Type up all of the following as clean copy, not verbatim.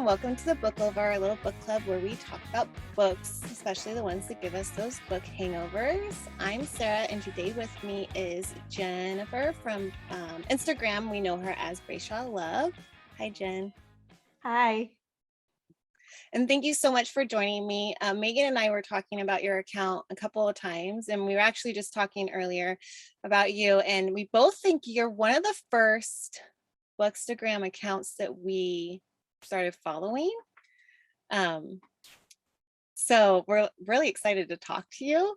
welcome to the Book Over, our little book club where we talk about books, especially the ones that give us those book hangovers. I'm Sarah, and today with me is Jennifer from Instagram. We know her as Brayshaw Love. Hi, Jen. Hi. And thank you so much for joining me. Megan and I were talking about your account a couple of times, and we were actually just talking earlier about you, and we both think you're one of the first Bookstagram accounts that we started following. So we're really excited to talk to you.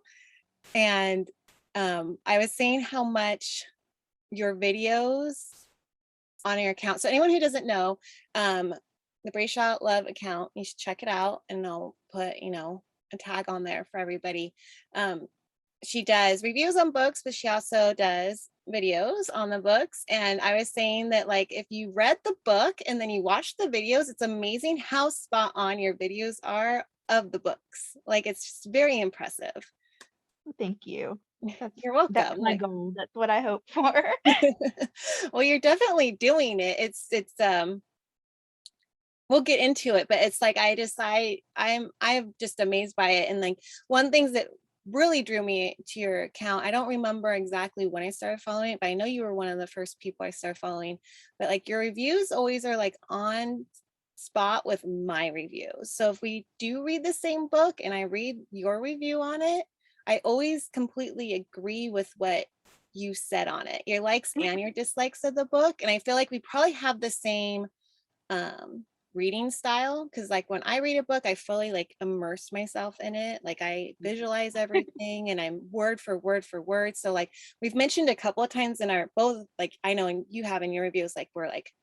And I was saying how much your videos on your account. So anyone who doesn't know, the Brayshaw Love account, you should check it out, and I'll put, a tag on there for everybody. She does reviews on books, but she also does videos on the books. And I was saying that, like, if you read the book and then you watch the videos, it's amazing how spot on your videos are of the books. Like, it's just very impressive. Thank you. You're welcome. That's my goal. That's what I hope for. Well, you're definitely doing it. It's we'll get into it, but it's like I'm just amazed by it. And like one thing that really drew me to your account, I don't remember exactly when I started following it, but I know you were one of the first people I started following. But like your reviews always are like on spot with my reviews. So if we do read the same book and I read your review on it, I always completely agree with what you said on it, your likes and your dislikes of the book. And I feel like we probably have the same reading style, because like when I read a book, I fully like immerse myself in it. Like I visualize everything and I'm word for word for word. So like we've mentioned a couple of times in our both, like I know, and you have in your reviews, like we're like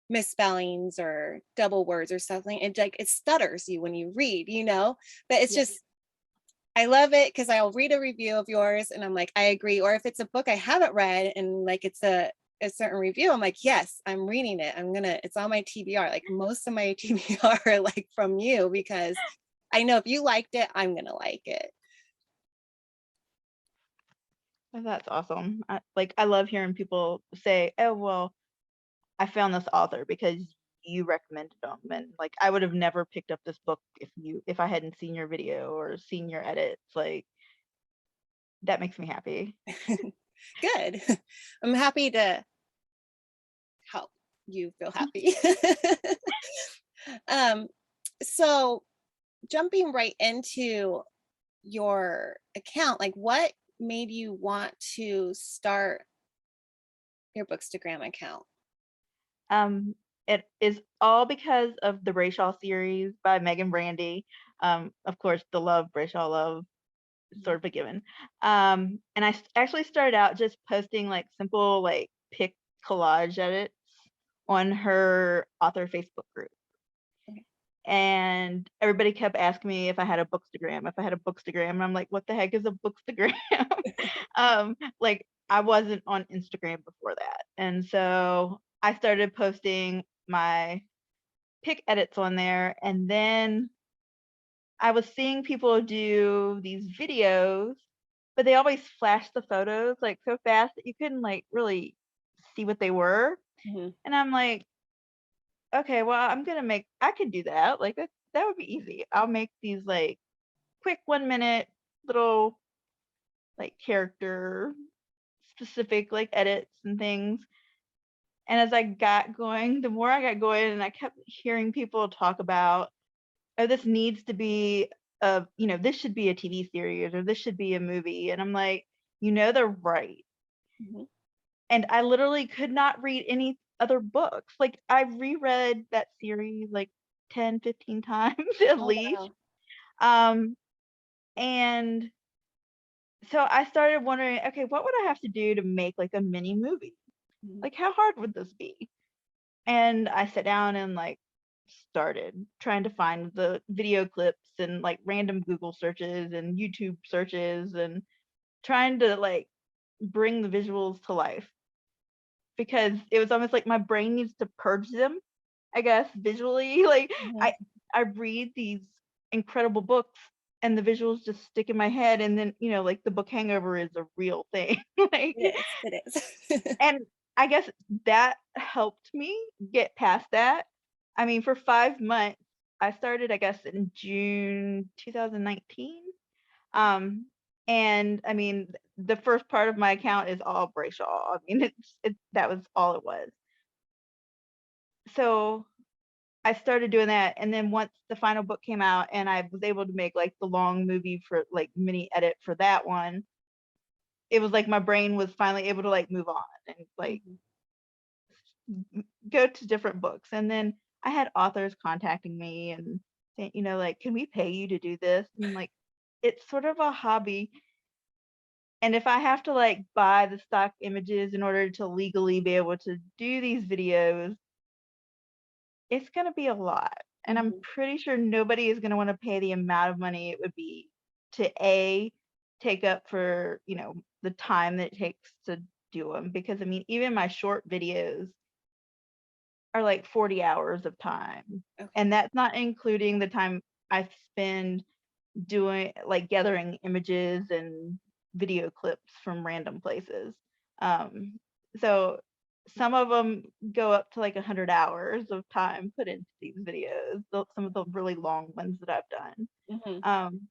misspellings or double words or something. It like it stutters you when you read, but it's just I love it because I'll read a review of yours and I'm like, I agree. Or if it's a book I haven't read and like it's a certain review, I'm like, yes, I'm reading it. It's on my TBR. Like most of my TBR are like from you, because I know if you liked it, I'm gonna like it. That's awesome. I love hearing people say, "Oh, well, I found this author because you recommended them," and like I would have never picked up this book if I hadn't seen your video or seen your edits. Like that makes me happy. Good. I'm happy to help you feel happy. So jumping right into your account, like what made you want to start your Bookstagram account? It is all because of the Brayshaw series by Megan Brandy. Of course, the Love Brayshaw Love sort of a given. And I actually started out just posting like simple like pic collage edits on her author Facebook group. Okay. And everybody kept asking me if I had a Bookstagram, and I'm like, what the heck is a Bookstagram? Like I wasn't on Instagram before that. And so I started posting my pic edits on there, and then I was seeing people do these videos, but they always flash the photos like so fast that you couldn't like really see what they were. Mm-hmm. And I'm like, okay, well, I could do that. Like that would be easy. I'll make these like quick 1 minute little like character specific like edits and things. And as I got going, the more I got going, and I kept hearing people talk about, oh, this needs to be this should be a TV series or this should be a movie. And I'm like, they're right. Mm-hmm. And I literally could not read any other books. Like I've reread that series like 10, 15 times at Oh, least. wow. And so I started wondering, okay, what would I have to do to make like a mini movie? Mm-hmm. Like how hard would this be? And I sat down and like started trying to find the video clips and like random Google searches and YouTube searches and trying to like bring the visuals to life, because it was almost like my brain needs to purge them, I guess, visually. Like Mm-hmm. I read these incredible books and the visuals just stick in my head, and then like the book hangover is a real thing. Like, It is. and I guess that helped me get past that. I mean, for 5 months, I started, I guess, in June 2019. Um, and I mean, the first part of my account is all Brayshaw. I mean, that was all it was. So I started doing that, and then once the final book came out, and I was able to make like the long movie for like mini edit for that one, it was like my brain was finally able to like move on and like Mhm. go to different books. And then I had authors contacting me and saying, like, can we pay you to do this? And like, it's sort of a hobby. And if I have to like buy the stock images in order to legally be able to do these videos, it's going to be a lot. And I'm Mhm. pretty sure nobody is going to want to pay the amount of money it would be to A, take up for, the time that it takes to do them. Because I mean, even my short videos are like 40 hours of time. Okay. And that's not including the time I spend doing like gathering images and video clips from random places. Um, so some of them go up to like 100 hours of time put into these videos, some of the really long ones that I've done. Mhm. Um,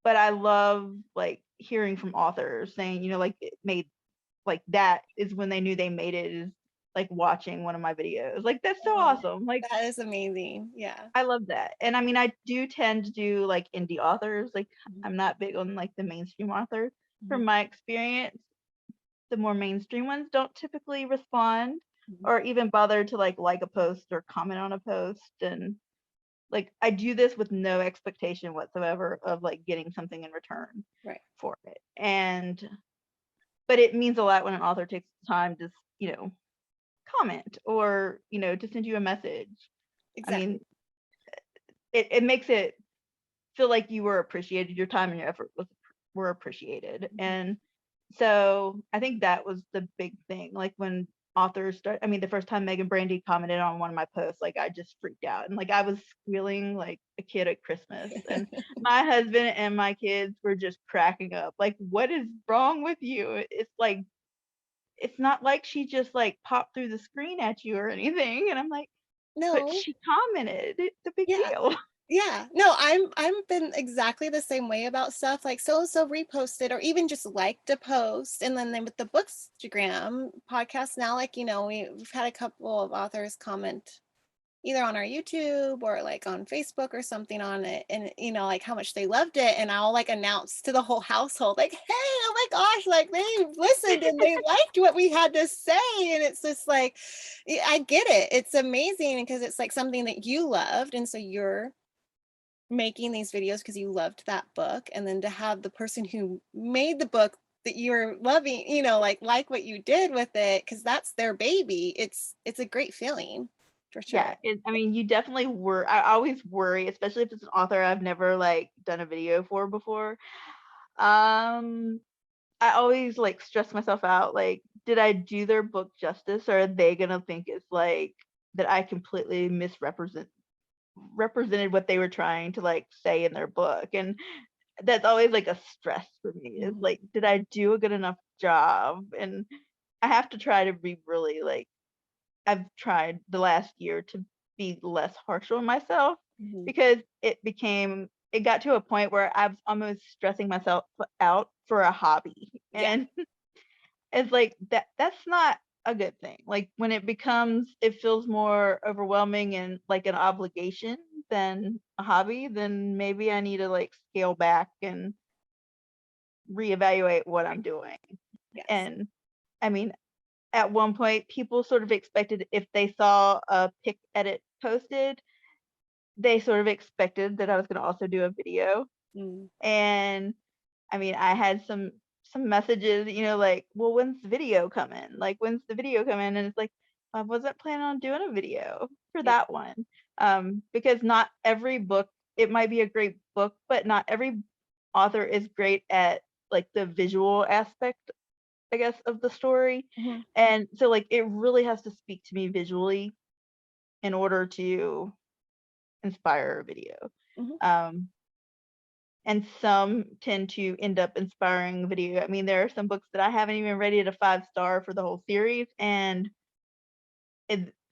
but I love like hearing from authors saying, like it made like that is when they knew they made it, is like watching one of my videos. Like that's so Oh, awesome. Like that is amazing. Yeah. I love that. And I mean, I do tend to do like indie authors. Like Mhm. I'm not big on like the mainstream author. Mhm. From my experience, the more mainstream ones don't typically respond Mhm. or even bother to like a post or comment on a post. And like I do this with no expectation whatsoever of like getting something in return Right. for it. And but it means a lot when an author takes the time to, comment or, to send you a message. I mean, Exactly. it makes it feel like you were appreciated, your time and your effort were appreciated. Mhm. And so I think that was the big thing. Like when authors start, I mean, the first time Megan Brandy commented on one of my posts, like I just freaked out and like I was squealing like a kid at Christmas. And my husband and my kids were just cracking up. Like, what is wrong with you? It's like it's not like she just like popped through the screen at you or anything. And I'm like, but No. she commented. It's a big Yeah. deal. Yeah. No, I'm been exactly the same way about stuff like so and so reposted or even just liked a post. And then with the Bookstagram podcast now, like, we've had a couple of authors comment either on our YouTube or like on Facebook or something on it and like how much they loved it and I'll like announce to the whole household like, hey, oh my gosh, like they listened and they liked what we had to say and it's just like I get it. It's amazing because it's like something that you loved and so you're making these videos because you loved that book and then to have the person who made the book that you're loving, like what you did with it because that's their baby. It's a great feling for sure. Yeah, I mean, you definitely were. I always worry, especially if it's an author I've never like done a video for before. Um, I always like stress myself out. Like, did I do their book justice, or are they gonna think it's like that I completely represented what they were trying to like say in their book? And that's always like a stress for me. Is Mhm. like, did I do a good enough job? And I have to try to be really like I've tried the last year to be less harsh on myself Mhm. because it got to a point where I was almost stressing myself out for a hobby. Yeah. And it's like that's not a good thing. Like when it feels more overwhelming and like an obligation than a hobby, then maybe I need to like scale back and reevaluate what I'm doing. Yes. And I mean, at one point people sort of expected if they saw a pic edit posted, they sort of expected that I was going to also do a video. Mm. And I mean, I had some messages, like, well, when's the video coming? Like, when's the video coming? And it's like, I wasn't planning on doing a video for Yeah. that one. Because not every book, it might be a great book, but not every author is great at like the visual aspect, I guess, of the story. Mhm. And so like it really has to speak to me visually in order to inspire a video. Mhm. Um, and some tend to end up inspiring video. I mean, there are some books that I haven't even rated a 5 star for the whole series, and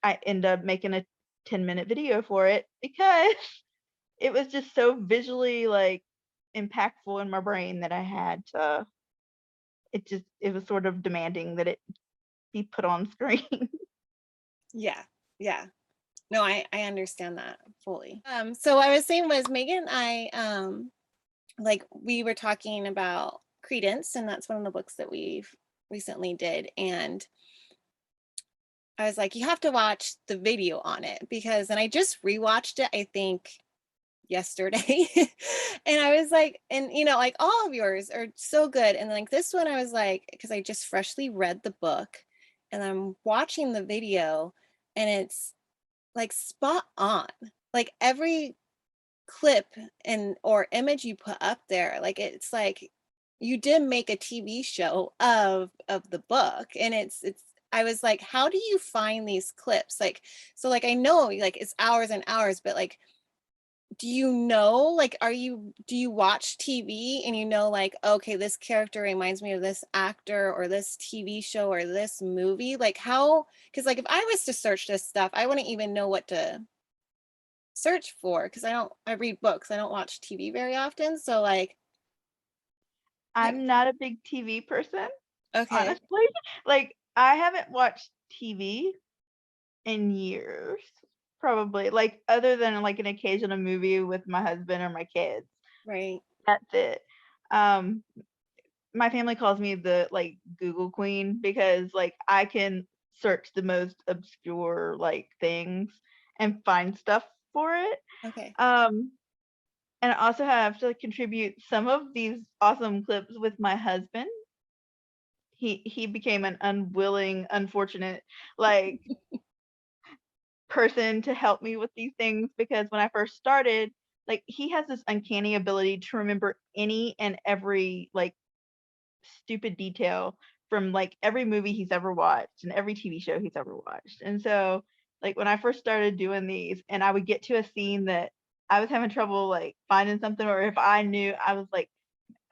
I end up making a 10-minute video for it because it was just so visually like impactful in my brain that I had to, it was sort of demanding that it be put on screen. Yeah. Yeah. No, I understand that fully. So I was saying was Megan, like we were talking about Credence, and that's one of the books that we've recently did. And I was like, you have to watch the video on it because, and I just rewatched it, I think yesterday. And I was like, and like all of yours are so good. And like this one, I was like, because I just freshly read the book and I'm watching the video and it's like spot on. Like every clip and or image you put up there, like it's like you did make a TV show of the book. And it's I was like, how do you find these clips? Like, so like I know like it's hours and hours, but like do you know, like do you watch TV and like, okay, this character reminds me of this actor or this TV show or this movie? Like how, because like if I was to search this stuff, I wouldn't even know what to search for because I read books, I don't watch TV very often. So like I'm not a big TV person, okay. honestly. Like I haven't watched TV in years, probably. Like other than like an occasional movie with my husband or my kids. Right. That's it. Um, my family calls me the like Google queen because like I can search the most obscure like things and find stuff for it. Okay. Um, and I also have to contribute some of these awesome clips with my husband. He became an unwilling, unfortunate like person to help me with these things because when I first started, like he has this uncanny ability to remember any and every like stupid detail from like every movie he's ever watched and every TV show he's ever watched. And so like when I first started doing these and I would get to a scene that I was having trouble like finding something, or if I knew, I was like,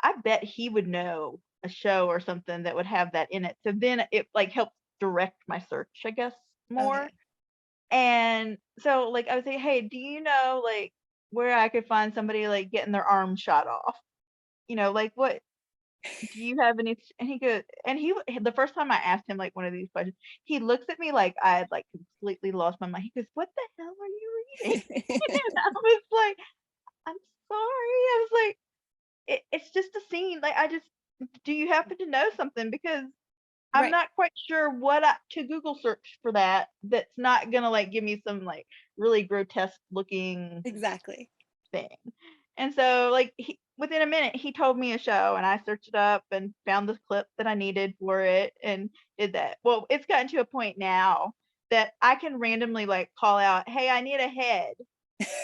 I bet he would know a show or something that would have that in it. So then it like helped direct my search, I guess, more. Okay. And so like I would say, hey, do you know like where I could find somebody like getting their arm shot off? Like what do you have any? And he goes, and the first time I asked him like one of these questions, he looks at me like I had like completely lost my mind. He goes, "What the hell are you reading?" And I was like, "I'm sorry." I was like, it's just a scene. Like I just, do you happen to know something? Because I'm Right. not quite sure to Google search for that's not gonna like give me some like really grotesque looking Exactly. thing. And so like within a minute he told me a show and I searched it up and found the clip that I needed for it and did that. Well, it's gotten to a point now that I can randomly like call out, "Hey, I need a head,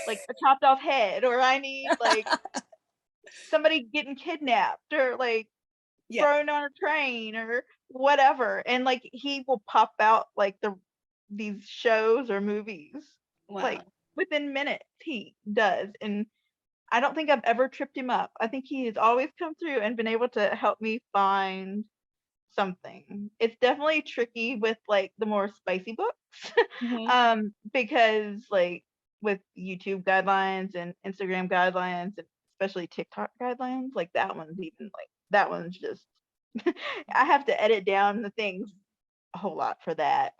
like a chopped off head," or "I need like somebody getting kidnapped," or like Yeah. thrown on a train or whatever. And like he will pop out like these shows or movies like Wow. within minutes he does. And I don't think I've ever tripped him up. I think he has always come through and been able to help me find something. It's definitely tricky with like the more spicy books. Hmm. Because like with YouTube guidelines and Instagram guidelines and especially TikTok guidelines, like that one's just I have to edit down the things a whole lot for that.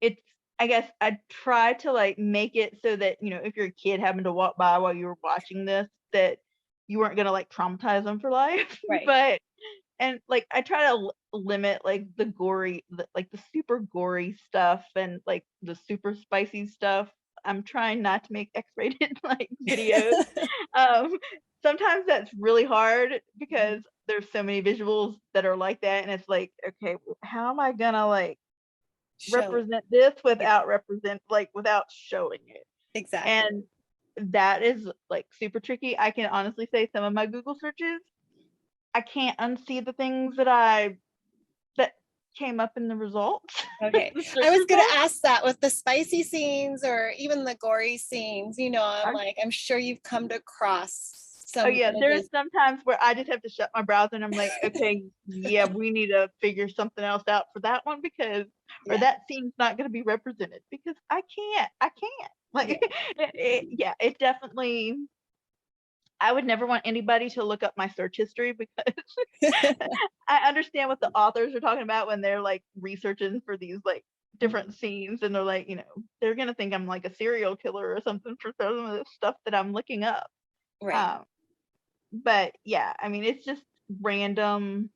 It's I guess I try to like make it so that, if your kid happened to walk by while you were watching this, that you weren't gonna like traumatize them for life. Right. But and like I try to limit like like the super gory stuff and like the super spicy stuff. I'm trying not to make X-rated like videos. Um, Sometimes that's really hard Mhm. because there's so many visuals that are like that, and it's like, okay, how am I gonna like Show it. represent this Yeah. without showing it? Exactly. And that is like super tricky. I can honestly say some of my Google searches, I can't unsee the things that came up in the results. Okay. The I search was going to results. ask that with the spicy scenes or even the gory scenes, I'm I, like, I'm sure you've come across Oh some yeah, there's images. sometimes where I just have to shut my browser and I'm like, okay, yeah, we need to figure something else out for that one because, or Yeah. that scene's not going to be represented because I can't. Like, Yeah. yeah, it definitely. I would never want anybody to look up my search history because I understand what the authors are talking about when they're like researching for these like different scenes and they're like, they're gonna think I'm like a serial killer or something for some of the stuff that I'm looking up. Right. Um, but yeah, I mean, it's just random.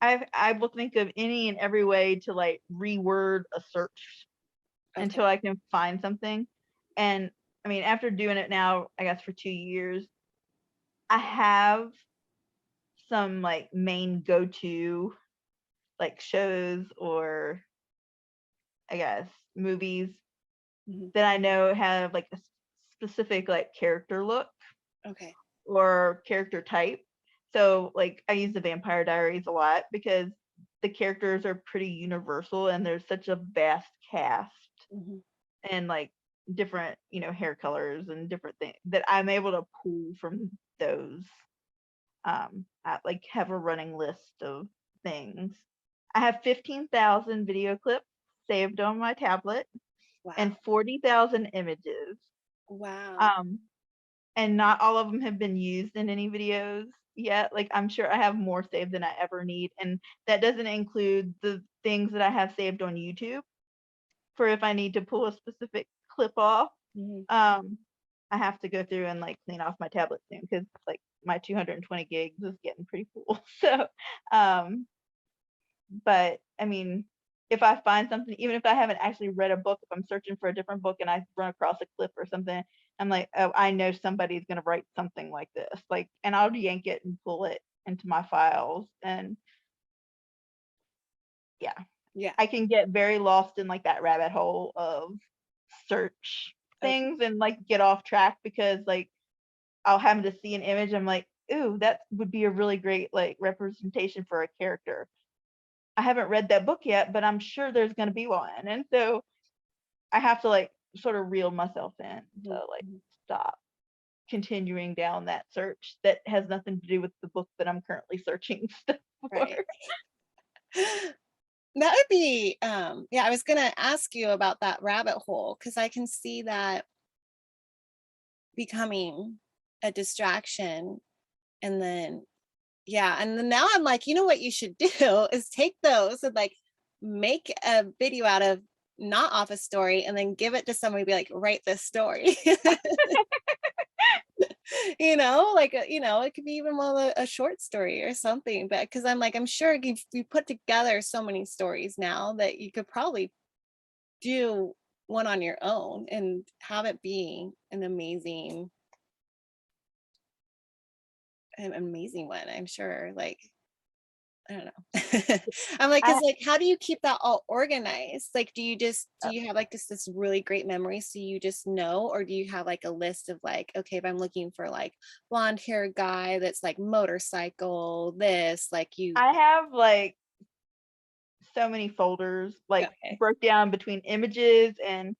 I will think of any and every way to like reword a search Okay. until I can find something. And I mean, after doing it now, I guess for 2 years, I have some like main go-to like shows or I guess movies Mhm. that I know have like a specific like character look Okay. or character type. So like I use the Vampire Diaries a lot because the characters are pretty universal and there's such a vast cast Mhm. and like different, hair colors and different things that I'm able to pull from those. I like have a running list of things. I have 15,000 video clips saved on my tablet Wow. and 40,000 images. Wow. Um, and not all of them have been used in any videos yet. Like I'm sure I have more saved than I ever need, and that doesn't include the things that I have saved on YouTube for if I need to pull a specific clip off. Mhm. Um, I have to go through and like clean off my tablet soon because like my 220 gigs is getting pretty full. So, um, but I mean, if I find something, even if I haven't actually read a book, if I'm searching for a different book and I run across a clip or something, I'm like, oh, I know somebody's gonna write something like this, like, and I'll yank it and pull it into my files, and yeah, Yeah. I can get very lost in like that rabbit hole of search Okay. things and like get off track because like I'll happen to see an image. I'm like, ooh, that would be a really great like representation for a character. I haven't read that book yet, but I'm sure there's going to be one. And so I have to like sort of reel myself in to Mhm. like Mhm. stop continuing down that search that has nothing to do with the book that I'm currently searching stuff for. Right. That would be, yeah, I was gonna ask you about that rabbit hole because I can see that becoming a distraction. And then, yeah, and then now I'm like, you know what you should do is take those and like make a video out of not Office Story and then give it to somebody, be like, write this story. Like it could be even a short story or something. But because I'm like, I'm sure you put together so many stories now that you could probably do one on your own and have it be an amazing one. I'm sure. Like, I don't know. I'm like, I cause like, how do you keep that all organized? Like, do you have like this really great memory so you just know, or do you have like a list of like, okay, if I'm looking for like blonde hair guy that's like motorcycle, this, like you, I have like so many folders like okay. broke down between images and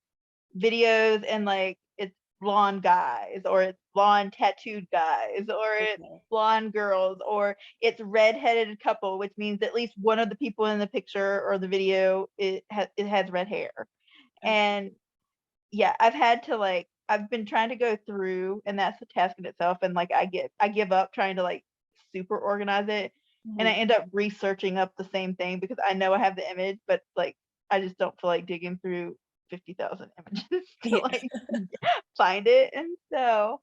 videos and like it's blonde guys or it's blonde tattooed guys or it's Okay. blonde girls or it's redheaded couple, which means at least one of the people in the picture or the video it has red hair. Okay. And yeah, I've been trying to go through and that's a task in itself and like I give up trying to like super organize it and I Mhm. end up researching up the same thing because I know I have the image but like I just don't feel like digging through 50,000 images to Yeah. like find it. And so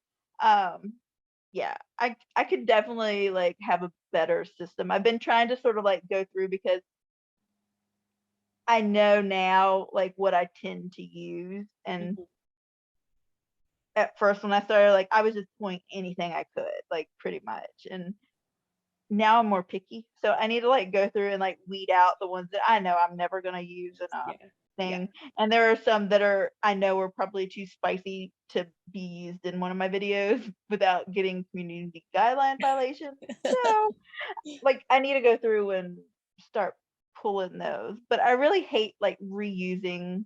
yeah, I could definitely like have a better system. I've been trying to sort of like go through because I know now like what I tend to use and Mhm. at first when I started, like I was just pulling anything I could, like pretty much. And now I'm more picky. So I need to like go through and like weed out the ones that I know I'm never gonna use in a Yeah. Yeah. thing. And there are some that I know are probably too spicy to be used in one of my videos without getting community guideline violations. So like I need to go through and start pulling those. But I really hate like reusing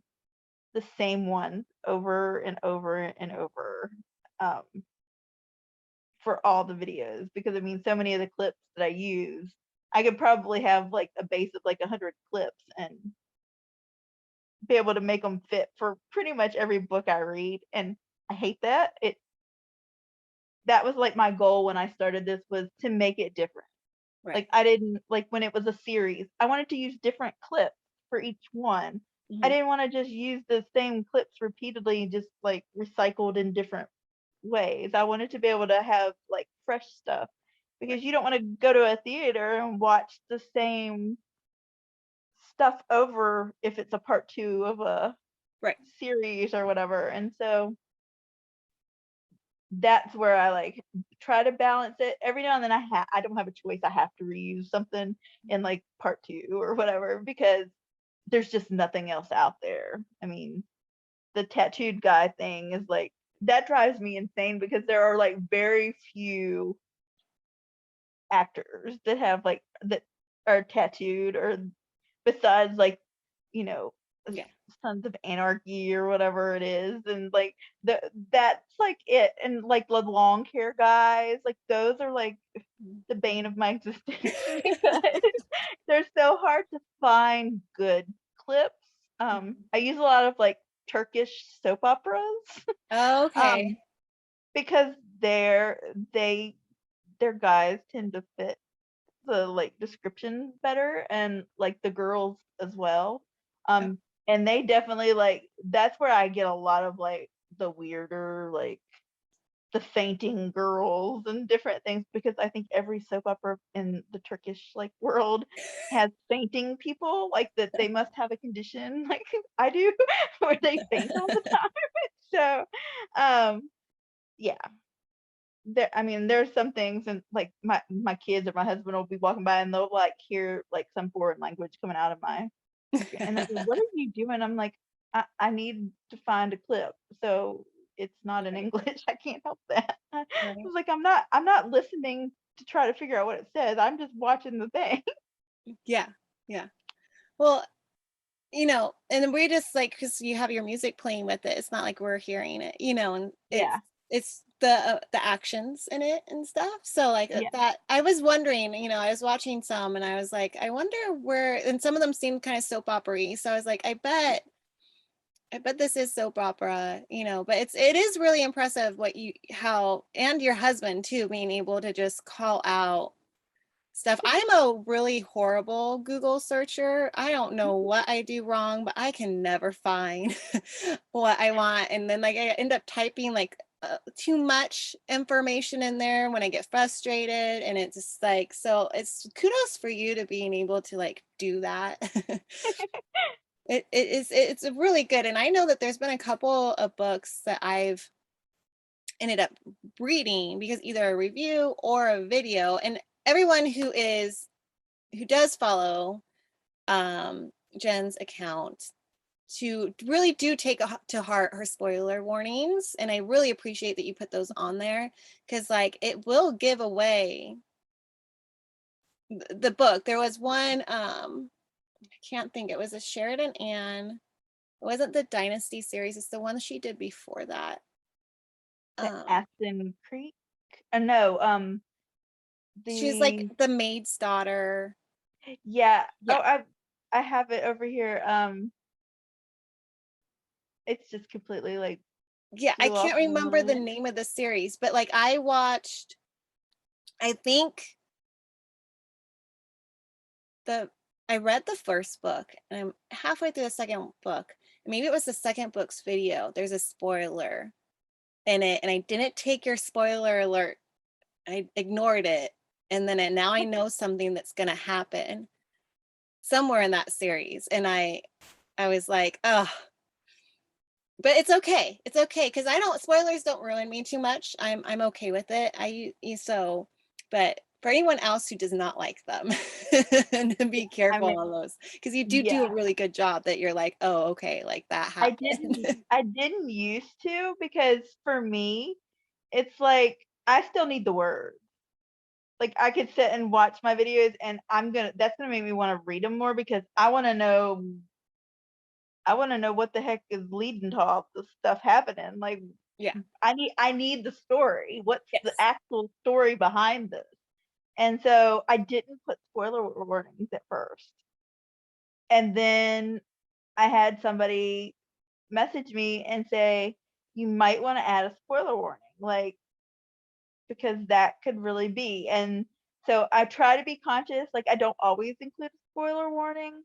the same ones over and over and over. Um, for all the videos, because I mean, so many of the clips that I use, I could probably have like a base of like 100 clips and be able to make them fit for pretty much every book I read. And I hate that. That was like my goal when I started this, was to make it different. Right. Like I didn't like when it was a series, I wanted to use different clips for each one. I Mhm. didn't want to just use the same clips repeatedly, just like recycled in different ways. I wanted to be able to have like fresh stuff, Right. because you don't want to go to a theater and watch the same stuff over if it's a part two of a Right. series or whatever. And so that's where I like try to balance it. Every now and then I don't have a choice. I have to reuse something in like part two or whatever, because there's just nothing else out there. I mean, the tattooed guy thing is like, that drives me insane, because there are like very few actors that have like that are tattooed, or besides like, you know, Yeah. Sons of Anarchy or whatever it is, and like that's like it. And like the long hair guys, like those are like Mhm. the bane of my existence, because they're so hard to find good clips. Mhm. I use a lot of like Turkish soap operas, Okay. um, because they their guys tend to fit the like description better, and like the girls as well. Oh, Um, and they definitely like, that's where I get a lot of like the weirder, like the fainting girls and different things, because I think every soap opera in the Turkish like world has fainting people, like that they must have a condition like I do, where they faint all the time. So yeah, I mean, there's some things, and like my kids or my husband will be walking by and they'll like hear like some foreign language coming out of my screen, and they're like, "What are you doing?" I'm like, I need to find a clip, so it's not in Right. English. I can't help that." I Right. was like, I'm not listening to try to figure out what it says. I'm just watching the thing. Yeah. Yeah. Well, and we're just like, because you have your music playing with it, it's not like we're hearing it, and Yeah, it's the actions in it and stuff. So like yeah. that, I was wondering, I was watching some and I was like, I wonder where, and some of them seemed kind of soap opera-y. So I was like, I bet this is soap opera, but it is really impressive how, and your husband too, being able to just call out stuff. I'm a really horrible Google searcher. I don't know what I do wrong, but I can never find what I want. And then like I end up typing like too much information in there when I get frustrated. And it's just like, so it's kudos for you to being able to like do that. It's really good. And I know that there's been a couple of books that I've ended up reading because either a review or a video, and everyone who does follow Jen's account to really do take to heart her spoiler warnings, and I really appreciate that you put those on there, because like it will give away the book. There was one, I can't think, it was a Sheridan Anne. It wasn't the Dynasty series, it's the one she did before that. The um Aston Creek. No, she's like the the maid's daughter. yeah. Oh, Yeah. I have it over here. It's just completely like Yeah, I flew off can't my remember the mind. name of the series, but like I watched, I think the I read the first book and I'm halfway through the second book. And maybe it was the second book's video. There's a spoiler in it, and I didn't take your spoiler alert. I ignored it. And then now I know something that's gonna happen somewhere in that series. And I was like, oh, but it's okay. It's okay because I don't spoilers don't ruin me too much. I'm okay with it. But for anyone else who does not like them, and be I careful on mean, those, because you do a yeah. really good job that you're like, oh, okay, like that happened. I didn't used to, because for me, it's like I still need the words. Like I could sit and watch my videos, and that's gonna make me want to read them more, because I want to know what the heck is leading to all this stuff happening. Like, Yeah. I need the story. What's the Yes. actual story behind this? And so I didn't put spoiler warnings at first. And then I had somebody message me and say, you might want to add a spoiler warning, like, because that could really be. And so I try to be conscious, like, I don't always include a spoiler warning.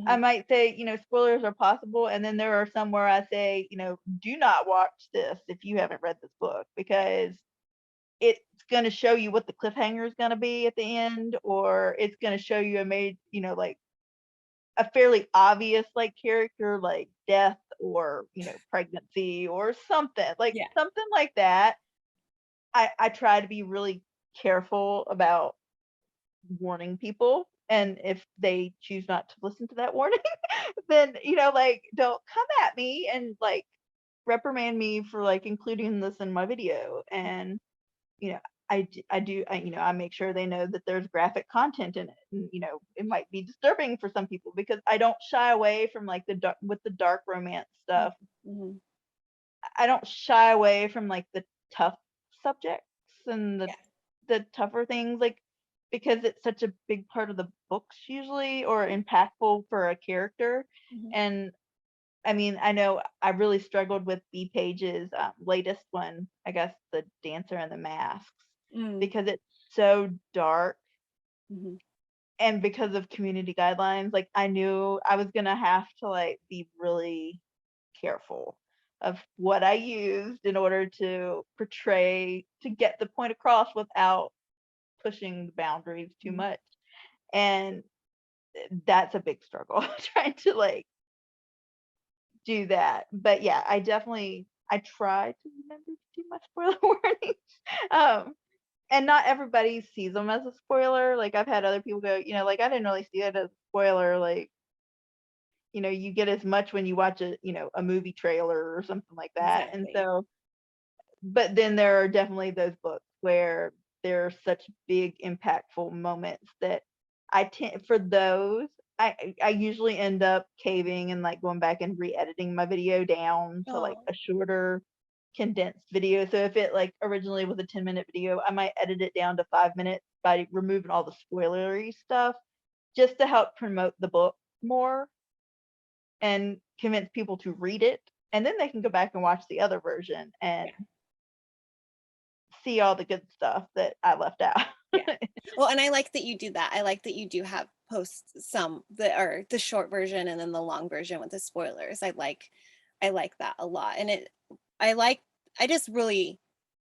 I Mhm. might say, spoilers are possible. And then there are some where I say, do not watch this if you haven't read this book, because it's going to show you what the cliffhanger is going to be at the end, or it's going to show you like a fairly obvious like character like death or pregnancy or Yeah. something like that. I try to be really careful about warning people, and if they choose not to listen to that warning, then like, don't come at me and like reprimand me for like including this in my video. And you know I make sure they know that there's graphic content in it, and it might be disturbing for some people, because I don't shy away from like with the dark romance stuff. Mhm. I don't shy away from like the tough subjects and Yeah. the tougher things, like, because it's such a big part of the books usually, or impactful for a character. Mhm. And I mean, I know I really struggled with B Page's latest one, I guess, The Dancer and the Masks, Mm. because it's so dark, Mhm. and because of community guidelines, like, I knew I was gonna have to like be really careful of what I used in order to get the point across without pushing the boundaries too Mhm. much. And that's a big struggle, trying to like do that. But yeah, I try to remember to do my spoiler warnings. Um, and not everybody sees them as a spoiler. Like, I've had other people go, like, I didn't really see it as a spoiler. Like, you get as much when you watch a movie trailer or something like that. And Exactly. so, but then there are definitely those books where there are such big impactful moments that I tend for those I usually end up caving and like going back and re-editing my video down to like Oh. a shorter condensed video. So if it like originally was a 10-minute video, I might edit it down to 5 minutes by removing all the spoilery stuff, just to help promote the book more and convince people to read it. And then they can go back and watch the other version and Yeah. see all the good stuff that I left out. Yeah. Well, and I like that you do that. I like that you do have posts some that are the short version and then the long version with the spoilers. I like that a lot. And I like I just really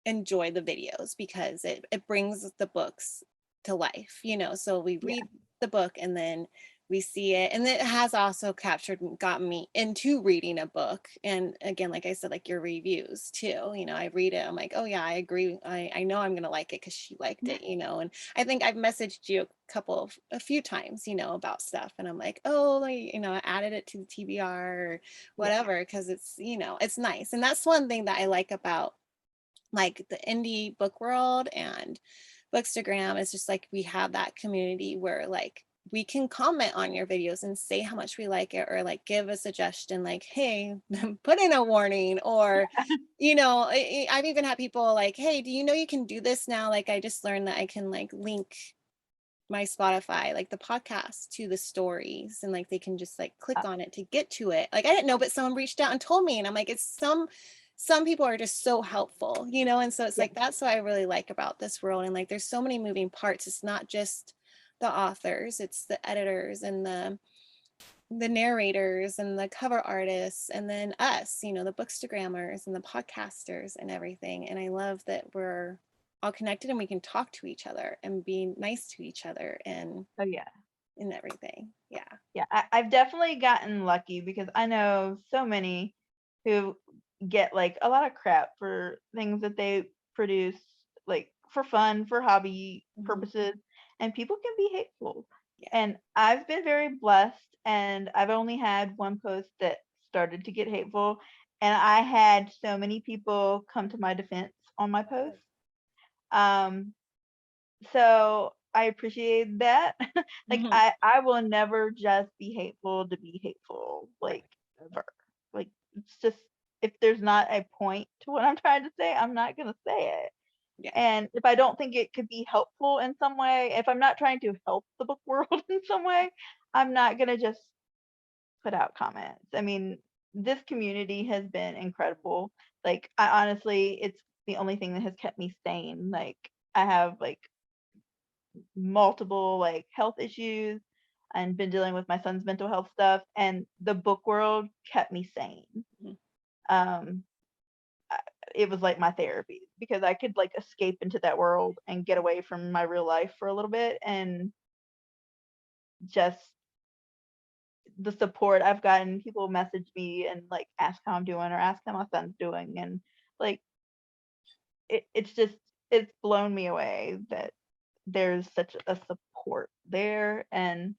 enjoy the videos because it brings the books to life, so we Yeah. read the book and then we see it, and it has also captured and gotten me into reading a book. And again, like I said, like your reviews too, I read it, I'm like, oh yeah, I agree, I know I'm gonna like it because she liked it, and I think I've messaged you a few times, about stuff, and I'm like, oh, like, I added it to the TBR or Yeah. whatever, because it's nice. And that's one thing that I like about like the indie book world and Bookstagram, is just like we have that community where like we can comment on your videos and say how much we like it, or like give a suggestion like, hey, put in a warning, or I've even had people like, hey, do you know you can do this now? Like, I just learned that I can like link my Spotify, like the podcast, to the stories, and like they can just like click on it to get to it. Like, I didn't know, but someone reached out and told me, and I'm like, it's some people are just so helpful, and so it's Yeah. like that's what I really like about this world. And like there's so many moving parts. It's not just the authors, it's the editors and the narrators and the cover artists, and then us, the bookstagrammers and the podcasters and everything. And I love that we're all connected and we can talk to each other and be nice to each other Oh yeah. and everything. Yeah. Yeah. I've definitely gotten lucky, because I know so many who get like a lot of crap for things that they produce, like for fun, for hobby Mhm. purposes, and people can be hateful. Yeah. And I've been very blessed, and I've only had one post that started to get hateful, and I had so many people come to my defense on my post. Um, so I appreciate that. Like, Mhm. I will never just be hateful to be hateful, Right. like, ever. Like, it's just if there's not a point to what I'm trying to say, I'm not gonna say it. Yeah. And if I don't think it could be helpful in some way, if I'm not trying to help the book world in some way, I'm not gonna just put out comments. I mean, this community has been incredible. Like, I honestly, it's the only thing that has kept me sane. Like, I have like multiple like health issues and been dealing with my son's mental health stuff, and the book world kept me sane. Mhm. Um, it was like my therapy because I could like escape into that world and get away from my real life for a little bit, and just the support I've gotten, people message me and like ask how I'm doing or ask how my son's doing, and like it's just it's blown me away that there's such a support there, and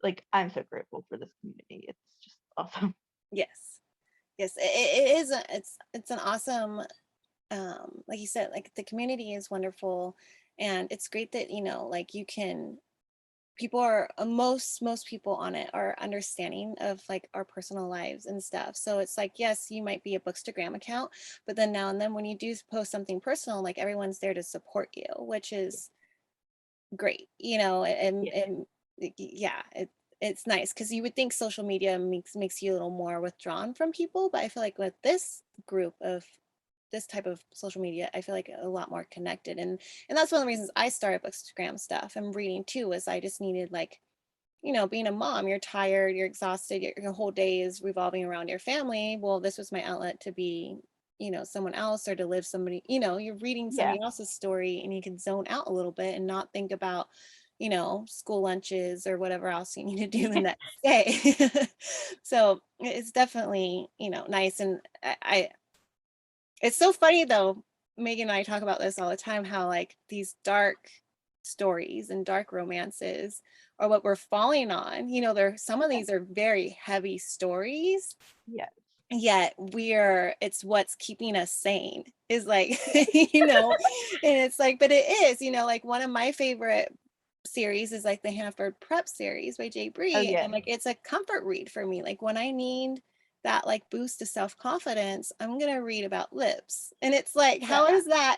like I'm so grateful for this community. It's just awesome. Yes. Yes, it is it's an awesome, like you said, like the community is wonderful, and it's great that, like you can people are most people on it are understanding of like our personal lives and stuff. So it's like, yes, you might be a Bookstagram account, but then now and then when you do post something personal, like everyone's there to support you, which is great, Yeah. and yeah, it's nice because you would think social media makes you a little more withdrawn from people, but I feel like with this group of this type of social media, I feel like a lot more connected, and that's one of the reasons I started Bookstagram stuff and reading too. Was I just needed like, being a mom, you're tired, you're exhausted, your whole day is revolving around your family. Well, this was my outlet to be, someone else, or to live somebody, you're reading Yeah. somebody else's story and you can zone out a little bit and not think about, school lunches or whatever else you need to do the next day. So it's definitely, nice. And it's so funny though, Megan and I talk about this all the time, how like these dark stories and dark romances are what we're falling on. There some of these are very heavy stories, Yeah. yet it's what's keeping us sane is like, and it's like, but it is, like one of my favorite series is like the Hanford Prep series by Jay Oh Bree. yeah. And like it's a comfort read for me. Like when I need that like boost to self-confidence, I'm gonna read about lips. And it's like, Yeah. how is that?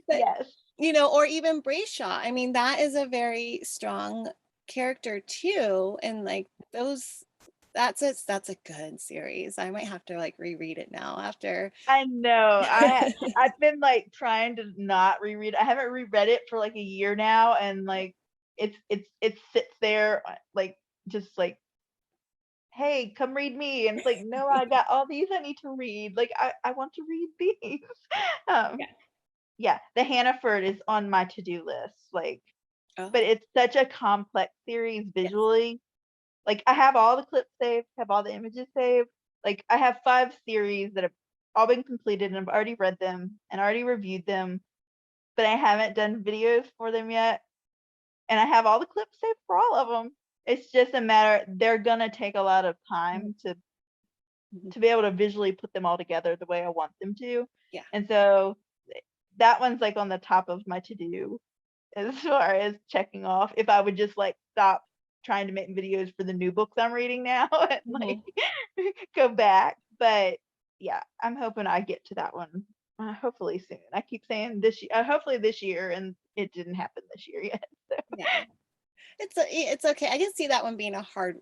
But Yes. or even Brayshaw. I mean, that is a very strong character too. And like those that's a good series. I might have to like reread it now after. I know. I've been like trying to not reread. I haven't reread it for like a year now, and like it sits there like just like, hey, come read me, and it's like, no, I got all these I need to read. Like I want to read these. um Yeah. yeah, the Hannaford is on my to-do list. Like, Oh, but it's such a complex series yes. visually. Like I have all the clips saved, have all the images saved. Like I have 5 series that have all been completed and I've already read them and already reviewed them, but I haven't done videos for them yet. And I have all the clips saved for all of them. It's just a matter, they're gonna take a lot of Mhm, time mhm. to be able to visually put them all together the way I want them to. Yeah. And so that one's like on the top of my to do as far as checking off. If I would just like stop trying to make videos for the new books I'm reading now and like Mhm. go back. But yeah, I'm hoping I get to that one hopefully soon. I keep saying this year, hopefully this year, and it didn't happen this year yet. So Yeah. It's okay. I can see that one being a hard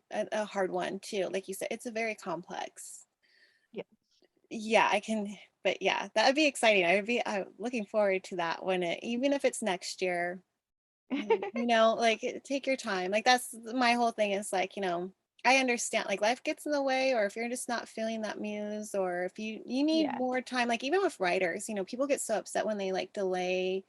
one too. Like you said, it's a very complex. yeah. Yeah, I can, but yeah, that would be exciting. I'm looking forward to that when even if it's next year, like take your time. Like that's my whole thing is like, I understand like life gets in the way, or if you're just not feeling that muse, or if you need Yeah. more time, like even with writers, people get so upset when they like delay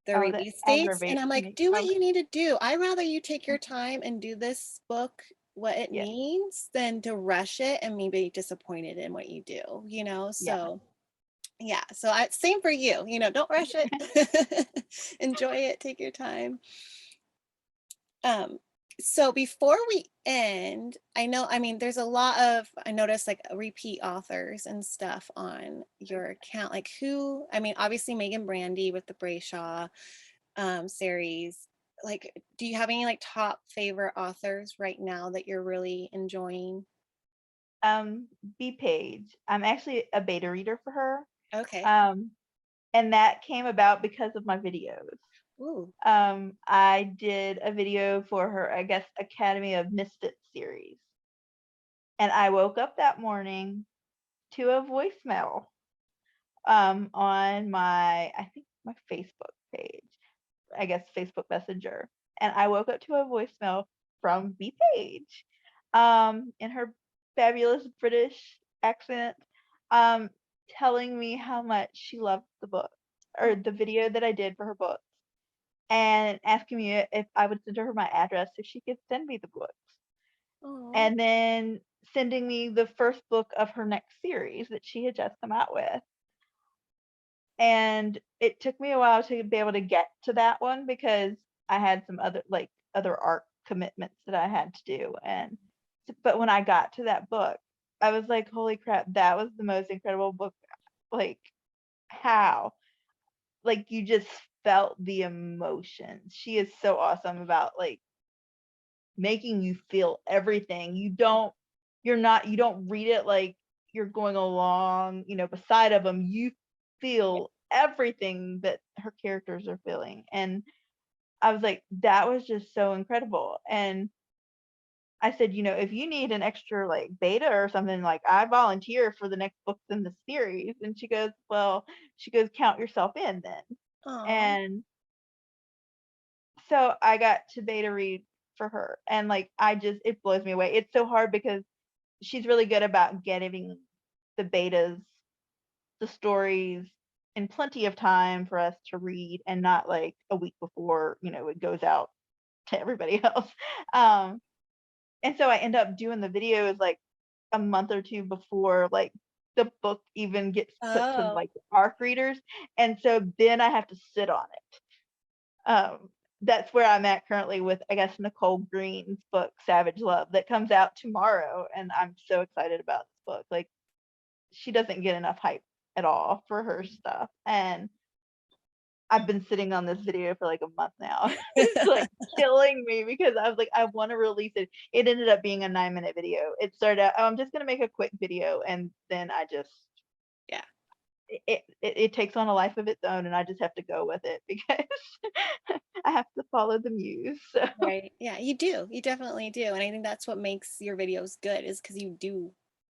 the Oh, that release dates. And I'm aggravates like, me. do what Oh, you need to do. I'd rather you take your time and do this book what it yeah. needs than to rush it and me be disappointed in what you do, Yeah. So yeah. So same for you, don't rush it. Enjoy it, take your time. Um, so before we end, I mean, there's a lot of, I noticed like repeat authors and stuff on your account. Like I mean, obviously Megan Brandy with the Brayshaw series. Like, do you have any like top favorite authors right now that you're really enjoying? B Page. I'm actually a beta reader for her. Okay. Um, and that came about because of my videos. Ooh. I did a video for her, I guess, Academy of Misfits series. And I woke up that morning to a voicemail on my, I think my Facebook page, I guess Facebook Messenger. And I woke up to a voicemail from B Page in her fabulous British accent, um, telling me how much she loved the book or Oh. the video that I did for her book, and asking me if I would send her my address so she could send me the books. Oh. And then sending me the first book of her next series that she had just come out with. And it took me a while to be able to get to that one because I had some other art commitments that I had to do. And but when I got to that book, I was like, holy crap, that was the most incredible book. Like, how? Like, you just felt the emotions. She is so awesome about like making you feel everything. You don't read it like you're going along, beside of them. You Yeah. feel everything that her characters are feeling. And I was like, that was just so incredible. And I said, if you need an extra like beta or something, like I volunteer for the next books in the series. And she goes, count yourself in then. Oh. And so I got to beta read for her. And like, it blows me away. It's so hard because she's really good about getting the betas, the stories in plenty of time for us to read and not like a week before, it goes out to everybody else. Um, and so I end up doing the videos like a month or two before like the book even gets put to Oh. like ARC readers. And so then I have to sit on it. That's where I'm at currently with, I guess, Nicole Green's book, Savage Love, that comes out tomorrow. And I'm so excited about this book. Like, she doesn't get enough hype at all for her stuff. And I've been sitting on this video for like a month now. It's like killing me because I was like, I want to release it. It ended up being a 9-minute video. It started out, I'm just going to make a quick video. And then Yeah. it takes on a life of its own, and I just have to go with it because I have to follow the muse. So Right. Yeah, you do. You definitely do. And I think that's what makes your videos good is because you do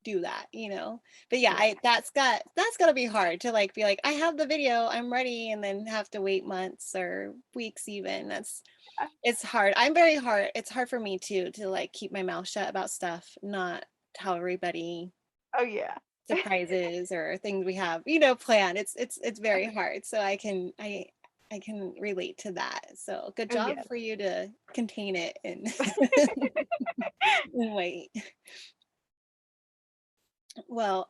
that. But yeah, yeah, that's gotta be hard to like be like, I have the video, I'm ready, and then have to wait months or weeks even. It's hard. I'm very hard. It's hard for me too to like keep my mouth shut about stuff, not tell everybody oh yeah, surprises or things we have, planned. It's very hard. So I can relate to that. So good oh job yeah. for you to contain it and, and wait. Well,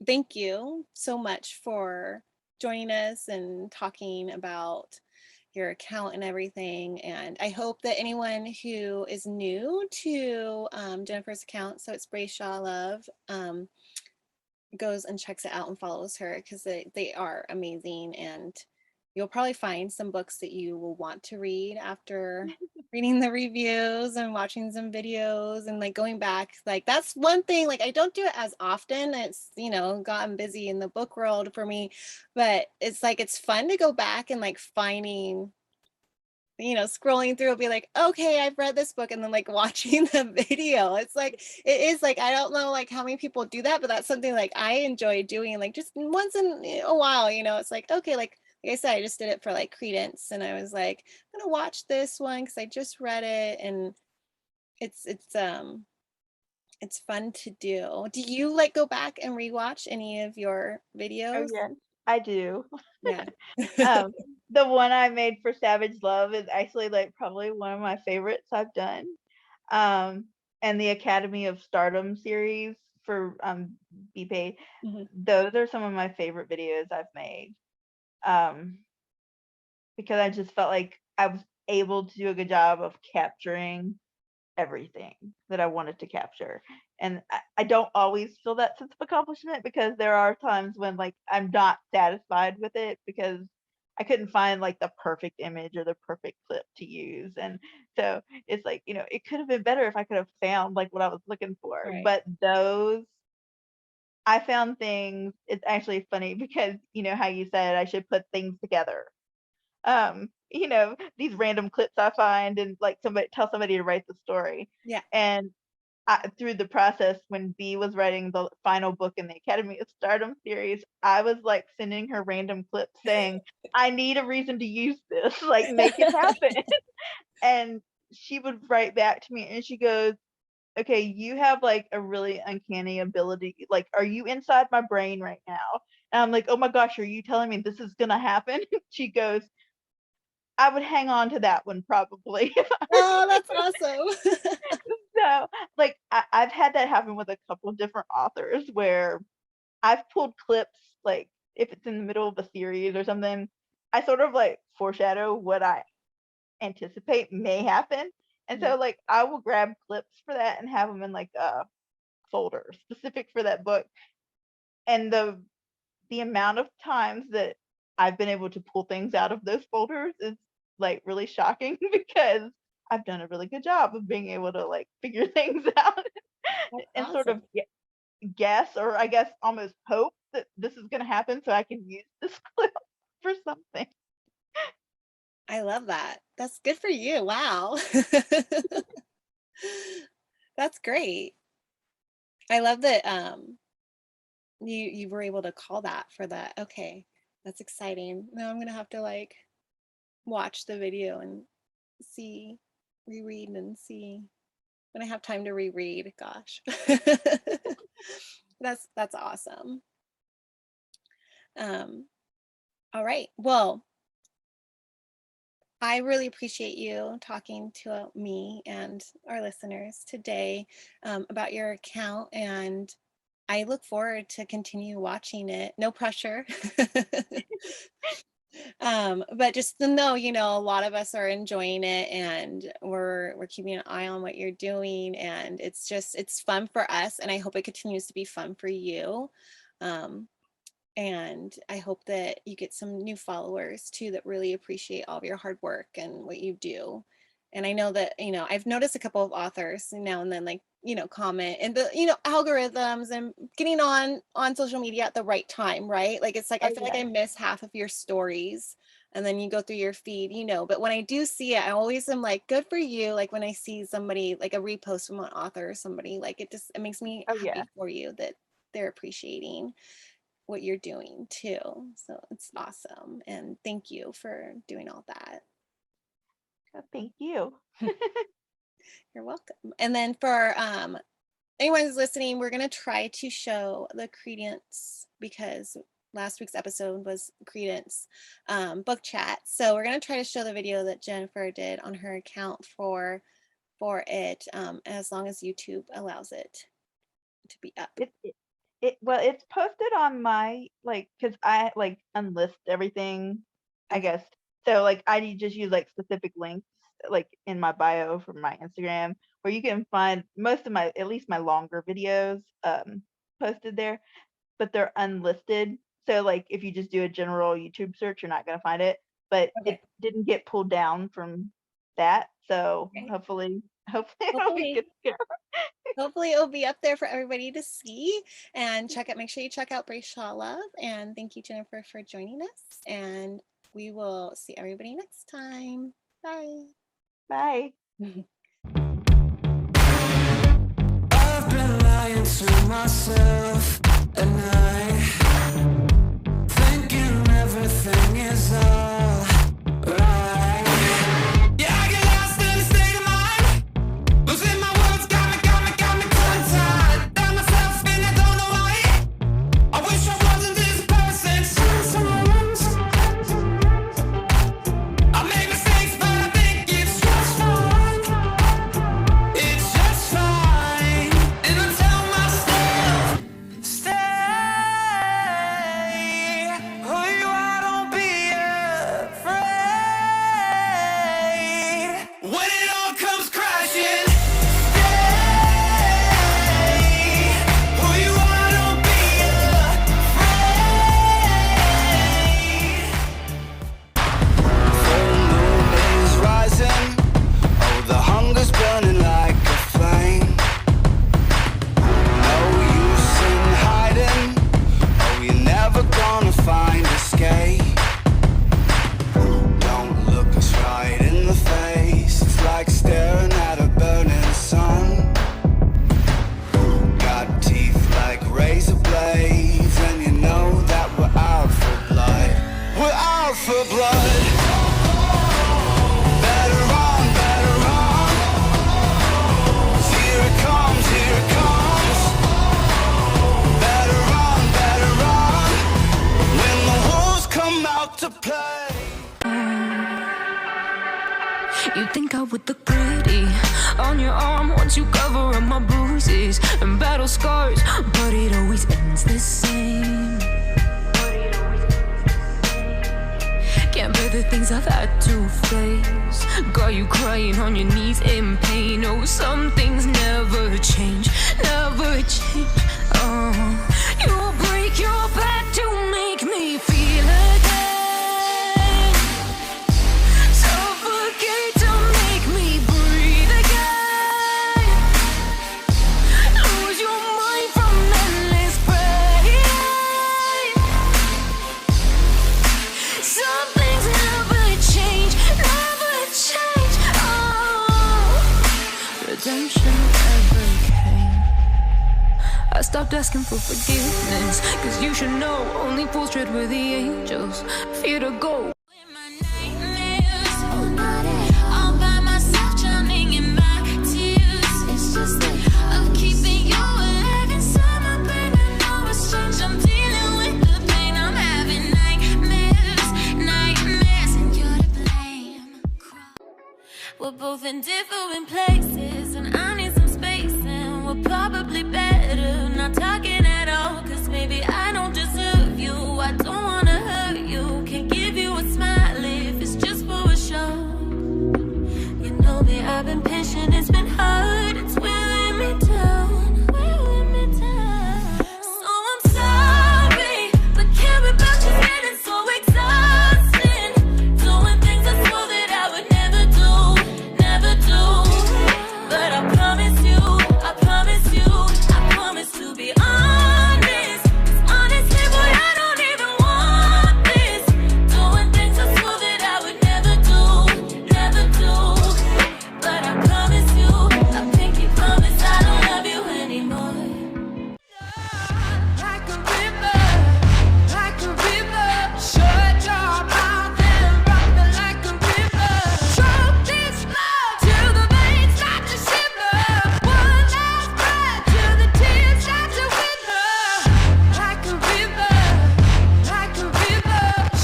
thank you so much for joining us and talking about your account and everything. And I hope that anyone who is new to Jennifer's account, so it's Brayshaw Love, goes and checks it out and follows her because they are amazing. And you'll probably find some books that you will want to read after reading the reviews and watching some videos and like going back. Like that's one thing, like I don't do it as often. It's, gotten busy in the book world for me, but it's like it's fun to go back and like finding, scrolling through, be like, okay, I've read this book, and then like watching the video. It's like it is like I don't know like how many people do that, but that's something like I enjoy doing, like just once in a while. It's like okay, like I said, I just did it for like Credence, and I was like, I'm gonna watch this one because I just read it, and it's fun to do. Do you like go back and rewatch any of your Oh videos? yes, I do. Yeah. Um, the one I made for Savage Love is actually like probably one of my favorites I've done. Um, and the Academy of Stardom series for BP, Mhm. those are some of my favorite videos I've made. Um, because I just felt like I was able to do a good job of capturing everything that I wanted to capture. And I don't always feel that sense of accomplishment because there are times when like I'm not satisfied with it because I couldn't find like the perfect image or the perfect clip to use. And so it's like, it could have been better if I could have found like what I was looking for. Right. But those I found things, it's actually funny because how you said I should put things together. These random clips I find and like somebody to write the story. Yeah. And through the process when B was writing the final book in the Academy of Stardom series, I was like sending her random clips saying, I need a reason to use this, like make it happen. And she would write back to me and she goes, okay, you have like a really uncanny ability. Like, are you inside my brain right now? And I'm like, oh my gosh, are you telling me this is gonna happen? She goes, I would hang on to that one probably. Oh, that's awesome. So, like, I've had that happen with a couple of different authors where I've pulled clips, like, if it's in the middle of a series or something, I sort of like foreshadow what I anticipate may happen. And Yeah. so, like, I will grab clips for that and have them in like a folder specific for that book. And the amount of times that I've been able to pull things out of those folders is like really shocking because I've done a really good job of being able to like figure things out That's and sort of awesome. guess, or I guess almost hope that this is going to happen so I can use this clip for something. I love that. That's good for you. Wow. That's great. I love that you were able to call that for that. Okay. That's exciting. Now I'm gonna have to like watch the video and see, reread and see when I have time to reread. Gosh. That's awesome. Um, all right. Well, I really appreciate you talking to me and our listeners today about your account, and I look forward to continue watching it. No pressure. But just to know, a lot of us are enjoying it and we're keeping an eye on what you're doing, and it's fun for us, and I hope it continues to be fun for you. Um, and I hope that you get some new followers too that really appreciate all of your hard work and what you do. And I know that, I've noticed a couple of authors now and then, like, comment, and the, algorithms and getting on social media at the right time, right? Like, it's like, I Oh feel like yeah. I miss half of your stories and then you go through your feed, but when I do see it, I always am like, good for you. Like when I see somebody, like a repost from an author or somebody, like it makes me Oh yeah. happy for you that they're appreciating what you're doing too. So it's awesome. And thank you for doing all that. Oh, thank you. You're welcome. And then for anyone who's listening, we're going to try to show the Credence, because last week's episode was Credence book chat. So we're going to try to show the video that Jennifer did on her account for it, as long as YouTube allows it to be up. Well, it's posted on my like because I like unlist everything, I Okay. guess. So like I just use like specific links like in my bio from my Instagram where you can find most of my at least my longer videos posted there, but they're unlisted. So like if you just do a general YouTube search, you're not gonna find it. But Okay. it didn't get pulled down from that. So Okay. hopefully it'll be Hopefully. good to go. Hopefully it'll be up there for everybody to see, and make sure you check out Brayshaw Love. And thank you, Jennifer, for joining us. And we will see everybody next time. Bye. Bye. I've been lying to myself at night, thinking everything is alright. Yeah, I get lost in a state of mind, losing my words, got me tongue-tied. Got myself spinning, I don't know why. I wish I wasn't this person. Sometimes I make mistakes, but I think it's just fine. It's just fine, and I tell myself, stay. want to cover up my bruises and battle scars, but it always ends the same. Can't bear the things I've had to face. Got you crying on your knees in pain. Oh, some things never change, never change. Oh, you'll break your back to make me feel again. Suffocate to make me breathe again. Lose your mind from endless pain. Some things never change, never change. Oh, redemption never came. I stopped asking for forgiveness, cause you should know only fools tread where the angels fear to go. All by myself, drowning in my tears. It's just of keeping you alive inside my brain. I know it's strange, I'm dealing with the pain. I'm having nightmares, nightmares, and you're to blame. We're both in different places, and I need some space, and we're probably better not talking at all. Cause maybe I don't deserve you, I don't wanna hurt you. Can't give you a smile if it's just for a show. You know me, I've been patient, it's been hard, it's wearing me down, wearing me down. So I'm sorry, but caring about you getting so exhausting. Doing things I swore that I would never do, never do. But I promise you, I promise you, I promise to be honest. 'Cause honestly, boy, I don't even want this. Doing things I swore that I would never do, never do. But I promise you, I pinky promise I don't love you anymore. Like a river, shut your mouth and rock me like a river. Choke this love till the veins start to shiver. One last breath till the tears start to wither. Like a river,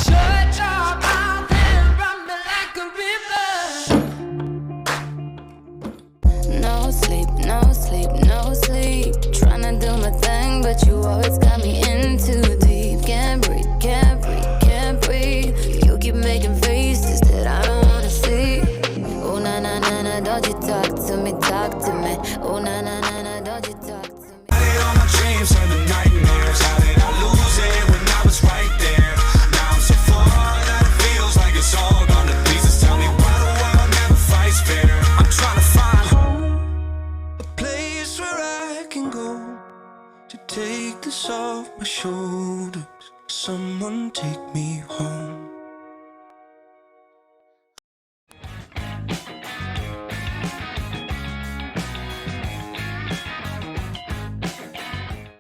shut your mouth and rock me like a river. No sleep, no sleep, no sleep. Tryna do my thing, but you always got me in too deep. Can't breathe, can't breathe, can't breathe. You keep making faces that I don't wanna see. Oh na na na na, don't you talk to me, talk to me. Oh na na na na, don't you talk to me. All my dreams turned to nightmares. How did I lose it when I was right there? Now I'm so far that it feels like it's all gone to pieces. Tell me why the world never fights fair. I'm trying to find home, a place where I can go to take this off my shoulders. Someone take me home.